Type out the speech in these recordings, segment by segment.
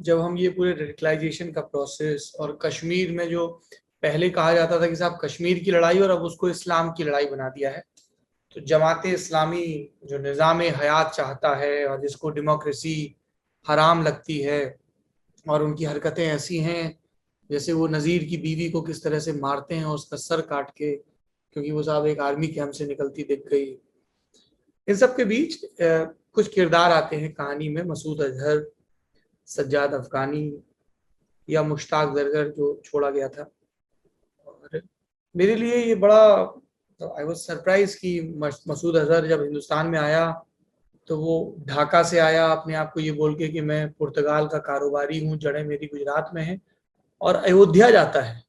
जब हम ये पूरे रेडिकलाइजेशन का प्रोसेस और कश्मीर में जो पहले कहा जाता था कि साहब कश्मीर की लड़ाई, और अब उसको इस्लाम की लड़ाई बना दिया है। तो जमात इस्लामी जो निज़ाम हयात चाहता है और जिसको डेमोक्रेसी हराम लगती है, और उनकी हरकतें ऐसी हैं जैसे वो नज़ीर की बीवी को किस तरह से मारते हैं उसका सर काट के, क्योंकि वो साहब एक आर्मी कैंप से निकलती दिख गई। इन सब के बीच कुछ किरदार आते हैं कहानी में, मसूद अजहर, सज्जाद अफगानी या मुश्ताक जरगर जो छोड़ा गया था। और मेरे लिए ये बड़ा, आई वाज सरप्राइज कि मसूद अजहर जब हिंदुस्तान में आया तो वो ढाका से आया अपने आप को ये बोल के कि मैं पुर्तगाल का कारोबारी हूँ, जड़ें मेरी गुजरात में हैं, और अयोध्या जाता है,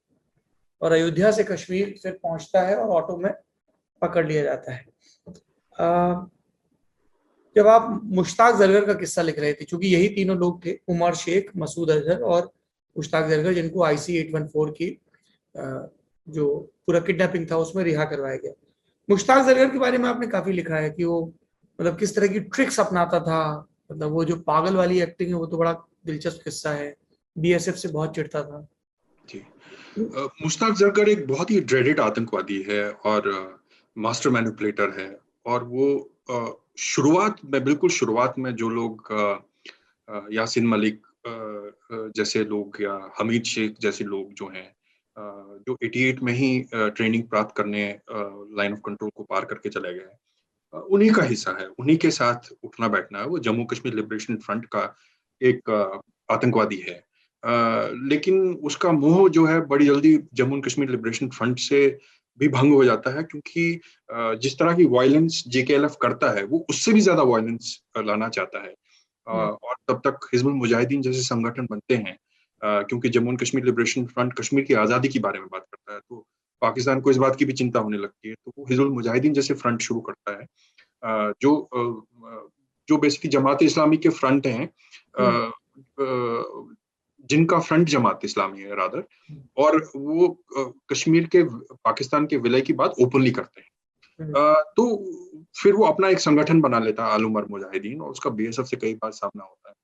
और अयोध्या से कश्मीर फिर पहुंचता है और ऑटो में पकड़ लिया जाता है। जब आप मुश्ताक जरगर का किस्सा लिख रहे थे, क्योंकि यही तीनों लोग थे, उमर शेख, मसूद अजहर और मुश्ताक जरगर, जिनको IC-814 की जो पूरा किडनैपिंग था उसमें रिहा करवाया गया। मुश्ताक जरगर के बारे में आपने काफी लिखा है कि वो मतलब किस तरह की ट्रिक्स अपनाता था, मतलब वो जो पागल वाली एक्टिंग है वो तो बड़ा दिलचस्प किस्सा है। BSF से बहुत चिढ़ता था जी। मुश्ताक जरगर एक बहुत ही ड्रेडेड आतंकवादी है और मास्टर मैनिपुलेटर है। और वो शुरुआत में, बिल्कुल शुरुआत में जो लोग यासिन मलिक जैसे लोग या हमीद शेख जैसे लोग जो हैं, जो 88 में ही ट्रेनिंग प्राप्त करने लाइन ऑफ कंट्रोल को पार करके चले गए, उन्हीं का हिस्सा है, उन्हीं के साथ उठना बैठना है। वो जम्मू कश्मीर लिबरेशन फ्रंट का एक आतंकवादी है। लेकिन उसका मोह जो है बड़ी जल्दी Jammu and Kashmir liberation front से भी भंग हो जाता है, क्योंकि जिस तरह की वायलेंस JKLF करता है वो उससे भी ज्यादा वायलेंस लाना चाहता है। और तब तक हिजबुल मुजाहिदीन जैसे संगठन बनते हैं, क्योंकि Jammu and Kashmir liberation front Kashmir की आज़ादी के बारे में बात करता है, तो पाकिस्तान को इस बात की भी चिंता होने लगती है, तो वो हिजबुल मुजाहिदीन जैसे फ्रंट शुरू करता है, जो बेसिकली जमात इस्लामी के फ्रंट हैं, जिनका फ्रंट जमात इस्लामी है रादर, और वो कश्मीर के पाकिस्तान के विलय की बात ओपनली करते हैं। तो फिर वो अपना एक संगठन बना लेता है, आल उमर मुजाहिदीन, और उसका BSF से कई बार सामना होता है,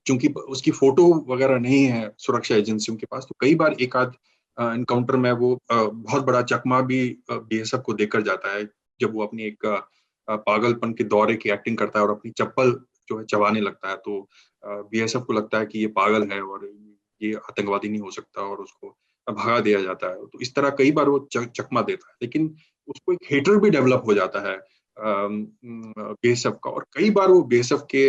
क्योंकि उसकी फोटो वगैरह नहीं है सुरक्षा एजेंसियों के पास, तो कई बार एक आध एनकाउंटर में वो बहुत बड़ा चकमा भी BSF को देकर जाता है, जब वो अपनी एक पागलपन के दौरे की एक्टिंग करता है और अपनी चप्पल जो है चबाने लगता है, तो BSF को लगता है कि ये पागल है और ये आतंकवादी नहीं हो सकता, और उसको भगा दिया जाता है। तो इस तरह कई बार वो चकमा देता है, लेकिन उसको एक हेटर भी डेवलप हो जाता है BSF का, और कई बार वो BSF के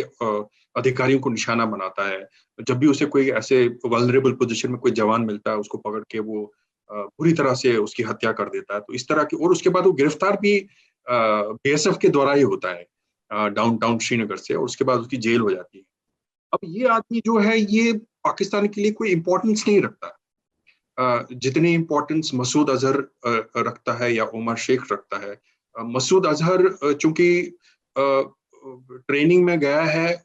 अधिकारियों को निशाना बनाता है। जब भी उसे कोई ऐसे वल्नरेबल पोजीशन में कोई जवान मिलता है, उसको पकड़ के वो बुरी तरह से उसकी हत्या कर देता है। तो इस तरह की, और उसके बाद वो गिरफ्तार भी BSF के द्वारा ही होता है डाउनटाउन श्रीनगर से, और उसके बाद उसकी जेल हो जाती है। अब ये आदमी जो है ये पाकिस्तान के लिए कोई इंपॉर्टेंस नहीं रखता, जितनी इंपॉर्टेंस मसूद अजहर रखता है या उमर शेख रखता है। मसूद अजहर चूंकि ट्रेनिंग में गया है,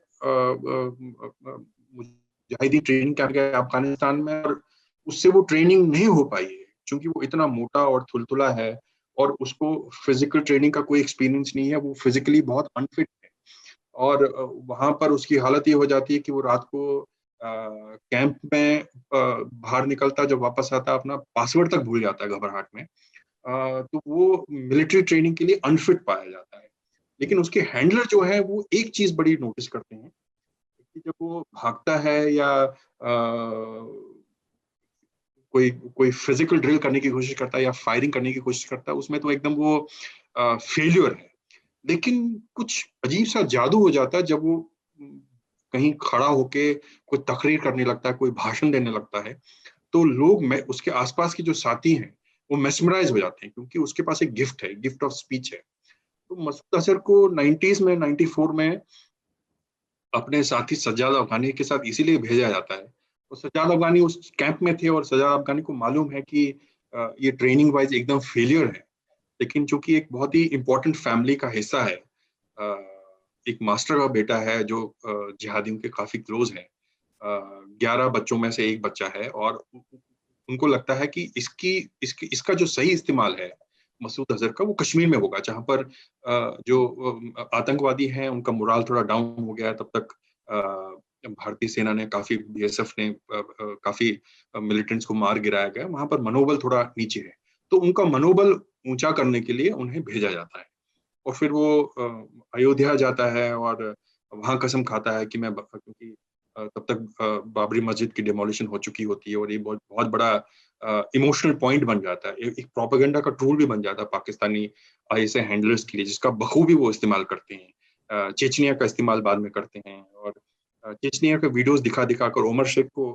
मुजाहिदी ट्रेनिंग कैंप गया अफगानिस्तान में, और उससे वो ट्रेनिंग नहीं हो पाई है, क्योंकि वो इतना मोटा और थुलथुला है और उसको फिजिकल ट्रेनिंग का कोई एक्सपीरियंस नहीं है, वो फिजिकली बहुत अनफिट है। और वहां पर उसकी हालत ये हो जाती है कि वो रात को कैंप में बाहर निकलता, जब वापस आता अपना पासवर्ड तक भूल जाता है घबराहट में। तो वो मिलिट्री ट्रेनिंग के लिए अनफिट पाया जाता है। लेकिन उसके हैंडलर जो है वो एक चीज बड़ी नोटिस करते हैं कि जब वो भागता है या कोई कोई फिजिकल ड्रिल करने की कोशिश करता है या फायरिंग करने की कोशिश करता है, उसमें तो एकदम वो फेल्यूर है। लेकिन कुछ अजीब सा जादू हो जाता है जब वो कहीं खड़ा होके कोई तकरीर करने लगता है, कोई भाषण देने लगता है, तो लोग उसके आसपास के जो साथी हैं वो मेस्मराइज हो जाते हैं, क्योंकि उसके पास एक गिफ्ट है, गिफ्ट ऑफ स्पीच है। तो मसूद अजहर को 90s में, 94 में अपने साथी सज्जाद अफगानी के साथ इसीलिए भेजा जाता है। तो सज्जाद अफगानी उस कैंप में थे और सज्जाद अफगानी को मालूम है कि ये ट्रेनिंग वाइज एकदम फेलियर है, लेकिन चूंकि एक बहुत ही इंपॉर्टेंट फैमिली का हिस्सा है, एक मास्टर का बेटा है जो जिहादियों के काफी क्लोज है, 11 बच्चों में से एक बच्चा है, और उनको लगता है कि इसका जो सही इस्तेमाल है मसूद अजहर का, वो कश्मीर में होगा, जहां पर जो आतंकवादी हैं उनका मोराल थोड़ा डाउन हो गया है तब तक। भारतीय सेना ने काफी, बीएसएफ ने काफी मिलिटेंट्स को मार गिराया गया, वहां पर मनोबल थोड़ा नीचे है, तो उनका मनोबल ऊंचा करने के लिए उन्हें भेजा जाता है। और फिर वो अयोध्या जाता है और वहां कसम खाता है कि मैं, क्योंकि तब तक बाबरी मस्जिद की डिमोलिशन हो चुकी होती है और ये बहुत बहुत बड़ा इमोशनल पॉइंट बन जाता है, एक प्रोपेगेंडा का टूल भी बन जाता है पाकिस्तानी आईएसआई हैंडलर्स के लिए, जिसका बखूबी वो इस्तेमाल करते हैं। चेचनिया का इस्तेमाल बाद में करते हैं और चेचनिया के वीडियोस दिखा दिखा कर उमर शेख को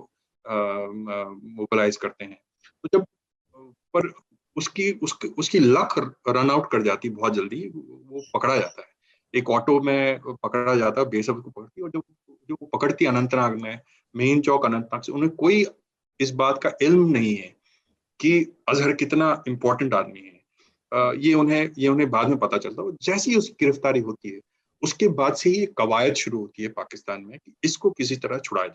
मोबिलाइज करते हैं। तो जब पर उसकी लक रन आउट कर जाती बहुत जल्दी, वो पकड़ा जाता है, एक ऑटो में पकड़ा जाता है, बेसब को पकड़ती है, और जो पकड़ती है अनंतनाग में, मेन चौक अनंतनाग से, उन्हें कोई इस बात का इल्म नहीं है कि अजहर कितना इंपॉर्टेंट आदमी है। ये उन्हें बाद में पता चलता है। जैसे ही उसकी गिरफ्तारी होती है, उसके बाद से ही कवायद शुरू होती है पाकिस्तान में कि इसको किसी तरह छुड़ा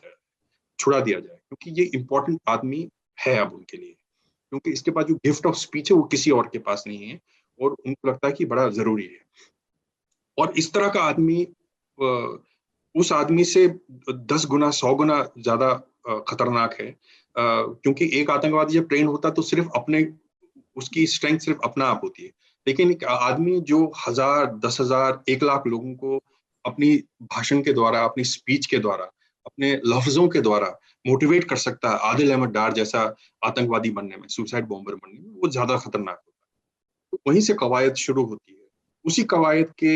दिया जाए, क्योंकि ये इंपॉर्टेंट आदमी है अब उनके लिए, क्योंकि इसके बाद जो गिफ्ट ऑफ स्पीच है वो किसी और के पास नहीं है, और उनको लगता है कि बड़ा जरूरी है। और इस तरह का आदमी उस आदमी से 10 गुना 100 गुना ज्यादा खतरनाक है, क्योंकि एक आतंकवादी जब ट्रेन होता है तो सिर्फ उसकी स्ट्रेंथ सिर्फ अपना आप होती है, लेकिन एक आदमी जो 1000, 10,000, 1 लाख लोगों को अपनी भाषण के द्वारा, अपनी स्पीच के द्वारा, अपने लफ्जों के द्वारा मोटिवेट कर सकता है आदिल अहमद डार जैसा आतंकवादी बनने में, सुसाइड बॉम्बर बनने में, वो ज्यादा खतरनाक होता है। तो वहीं से कवायद शुरू होती है। उसी कवायद के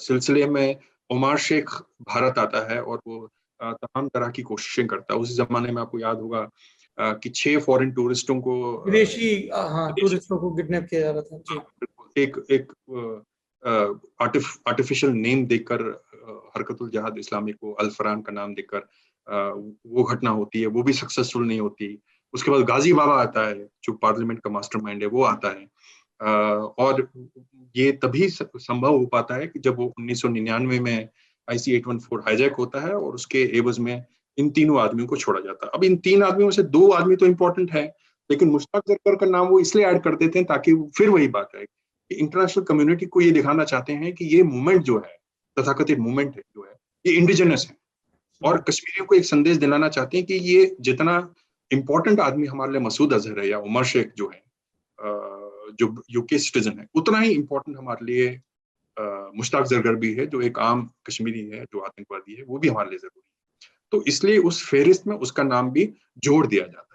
सिलसिले में उमर शेख भारत आता है और वो तमाम तरह की कोशिशें करता है। उस जमाने में आपको याद होगा कि 6 फॉरेन टूरिस्टों को, विदेशी टूरिस्टों को किडनैप किया जा रहा था जी। एक आर्टिफिशियल नेम देकर, हरकतुल जहाद इस्लामी को अल फरहान का नाम देकर वो घटना होती है, वो भी सक्सेसफुल नहीं होती। उसके बाद गाजी बाबा आता है, जो पार्लियामेंट का मास्टरमाइंड है, वो आता है। और ये तभी संभव हो पाता है कि जब वो 1999 में IC-814 हाईजैक होता है और उसके एवज में इन तीनों आदमियों को छोड़ा जाता है। अब इन 3 आदमियों में से 2 आदमी तो इंपॉर्टेंट है, लेकिन मुश्ताक जरकर का नाम वो इसलिए ऐड कर देते हैं ताकि फिर वही बात है कि इंटरनेशनल कम्युनिटी को ये दिखाना चाहते हैं कि ये मूवमेंट जो है, तथाकथित मूवमेंट है जो है, ये इंडिजिनस है, और कश्मीरियों को एक संदेश दिलाना चाहते हैं कि ये जितना इंपॉर्टेंट आदमी हमारे लिए मसूद अजहर है या उमर शेख जो है, जो यूके सिटीजन है, उतना ही इंपॉर्टेंट हमारे लिए मुश्ताक जरगर भी है, जो एक आम कश्मीरी है, जो आतंकवादी है, वो भी हमारे लिए जरूरी है। तो इसलिए उस फेहरिस्त में उसका नाम भी जोड़ दिया जाता है।